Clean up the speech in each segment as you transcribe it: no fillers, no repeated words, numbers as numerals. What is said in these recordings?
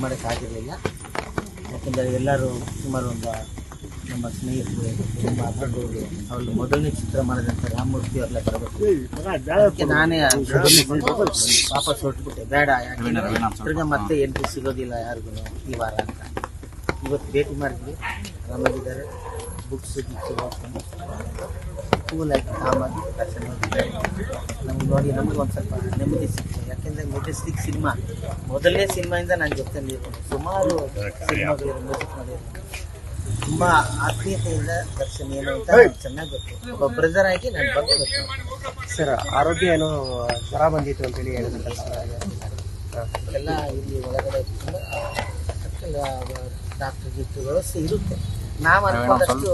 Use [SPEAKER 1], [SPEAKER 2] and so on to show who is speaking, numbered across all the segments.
[SPEAKER 1] ಮಾಡೋಕ್ಕಾಗಿರಲಿಲ್ಲ. ಯಾಕೆಂದರೆ ಎಲ್ಲರೂ ಸುಮಾರು ಒಂದು ನಮ್ಮ ಸ್ನೇಹಿತರು ನಮ್ಮ ಅಬ್ಬರದವರು ಅವ್ರಲ್ಲಿ ಮೊದಲನೇ ಚಿತ್ರ ಮಾಡಿದಂಥ ರಾಮಮೂರ್ತಿ ಅವರೆಲ್ಲ ಬರಬೇಕು. ಅದಕ್ಕೆ ನಾನೇ ವಾಪಸ್ ಹೊರಟುಬಿಟ್ಟೆ, ಬೇಡ ತಿರ್ಗಾ ಮತ್ತೆ ಎಂಟ್ರಿ ಸಿಗೋದಿಲ್ಲ ಯಾರಿಗೂ ಈ ವಾರ ಅಂತ. ಇವತ್ತು ಭೇಟಿ ಮಾಡಿದ್ವಿ, ಆರಾಮಾಗಿದ್ದಾರೆ. ಬುಕ್ಸ್ ಓದ್ಕೊಂಡು ಕೂಲಾಗಿ ಕಾಮಾಗಿ ದರ್ಶನ ಮಾಡಿದ್ದಾರೆ. ನಮ್ಗೆ ನೋಡಿ ನಮಗೊಂದು ಸ್ವಲ್ಪ ನೆಮ್ಮದಿ ಸಿಕ್ತು. ಯಾಕೆಂದರೆ ಮೆಜೆಸ್ಟಿಕ್ ಸಿನಿಮಾ ಮೊದಲನೇ ಸಿನಿಮಾಯಿಂದ ನನ್ನ ಜೊತೆಯಲ್ಲಿ ಸುಮಾರು ಸಿನಿಮಾಗಳಿರೋ ಮ್ಯೂಸಿಕ್ ಮಾಡಿದ್ರು. ತುಂಬ ಆತ್ಮೀಯತೆಯಿಂದ ದರ್ಶನ ಏನು ಅಂತ ಚೆನ್ನಾಗಿ ಗೊತ್ತು. ಒಬ್ಬ ಬ್ರದರ್ ಆಗಿ ನನ್ನ ಬಗ್ಗೆ ಗೊತ್ತು.
[SPEAKER 2] ಸರ್, ಆರೋಗ್ಯ ಏನೋ ಜ್ವರ ಬಂದಿತ್ತು ಅಂತೇಳಿ ಹೇಳಿದ್ರೆ
[SPEAKER 1] ಎಲ್ಲ ಇಲ್ಲಿ ಒಳಗಡೆ ಡಾಕ್ಟರ್ ಗಿಟ್ಟು ವ್ಯವಸ್ಥೆ ಇರುತ್ತೆ. ನಾವು ಅನ್ಕೊಂಡಷ್ಟು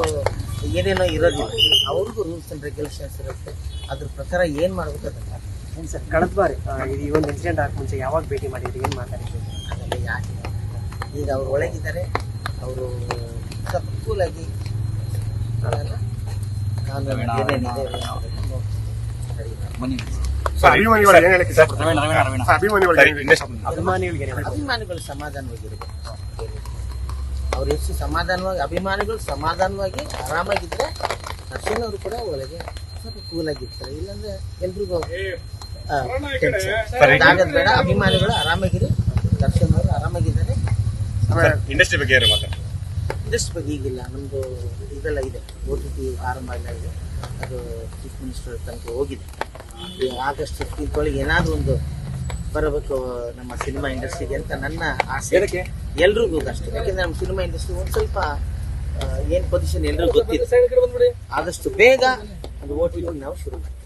[SPEAKER 1] ಏನೇನೋ ಇರೋದಿಲ್ಲ. ಅವ್ರಿಗೂ ರೂಲ್ಸ್ ಆ್ಯಂಡ್ ರೆಗ್ಯುಲೇಷನ್ಸ್ ಇರುತ್ತೆ. ಅದ್ರ ಪ್ರಕಾರ ಏನು ಮಾಡಬೇಕು ಅದನ್ನು.
[SPEAKER 2] ಏನು ಸರ್, ಕಳೆದ ಬಾರಿ ಈ ಒಂದು ಇನ್ಸಿಡೆಂಟ್ ಆಗ ಮುಂಚೆ ಯಾವಾಗ ಭೇಟಿ ಮಾಡಿದ್ರಿ, ಏನು ಮಾತಾಡಿದ್ರಿ?
[SPEAKER 1] ಅದೆಲ್ಲ ಯಾಕೆ ಈಗ ಅವ್ರು ಒಳಗಿದ್ದಾರೆ, ಅವರು ಸ್ವಲ್ಪ ಕೂಲಾಗಿ ನಾನು ಏನೇನಿದೆ ಅಭಿಮಾನಿಗಳು ಸಮಾಧಾನವಾಗಿರುತ್ತೆ. ಅವ್ರು ಎಷ್ಟು ಸಮಾಧಾನವಾಗಿ ಅಭಿಮಾನಿಗಳು ಸಮಾಧಾನವಾಗಿ ಆರಾಮಾಗಿದ್ದರೆ ದರ್ಶನ್ ಅವರು ಕೂಡ ಒಳಗೆ ಸ್ವಲ್ಪ ಕೂಲಾಗಿರ್ತಾರೆ. ಇಲ್ಲಾಂದ್ರೆ ಎಲ್ರಿಗೂ ಆಗದ್ ಬೇಡ. ಅಭಿಮಾನಿಗಳು ಆರಾಮಾಗಿರಿ, ದರ್ಶನ್ ಅವರು ಆರಾಮಾಗಿದ್ದಾರೆ.
[SPEAKER 3] ಇಂಡಸ್ಟ್ರಿ ಬಗ್ಗೆ
[SPEAKER 1] ಇಂಡಸ್ಟ್ರಿ ಬಗ್ಗೆ ಈಗಿಲ್ಲ, ನಮ್ಮದು ಇದೆಲ್ಲ ಇದೆ, OTT ಆರಂಭ ಎಲ್ಲ ಇದೆ. ಅದು ಚೀಫ್ ಮಿನಿಸ್ಟರ್ ತನಕ ಹೋಗಿದೆ. ಈ ಆಗಸ್ಟ್ 15 ಏನಾದರೂ ಒಂದು ಬರಬೇಕು ನಮ್ಮ ಸಿನಿಮಾ ಇಂಡಸ್ಟ್ರಿಗೆ ಅಂತ ನನ್ನ ಆಸೆ. ಎಲ್ರಿಗೂ ಅಷ್ಟೇ. ಯಾಕೆಂದರೆ ನಮ್ಮ ಸಿನಿಮಾ ಇಂಡಸ್ಟ್ರಿ ಒಂದು ಸ್ವಲ್ಪ ಏನು ಪೊಸಿಷನ್ ಎಲ್ರಿಗೂ ಗೊತ್ತಿದೆ. ಆದಷ್ಟು ಬೇಗ ಅದು OTT ನಾವು ಶುರು ಮಾಡ್ತೀವಿ.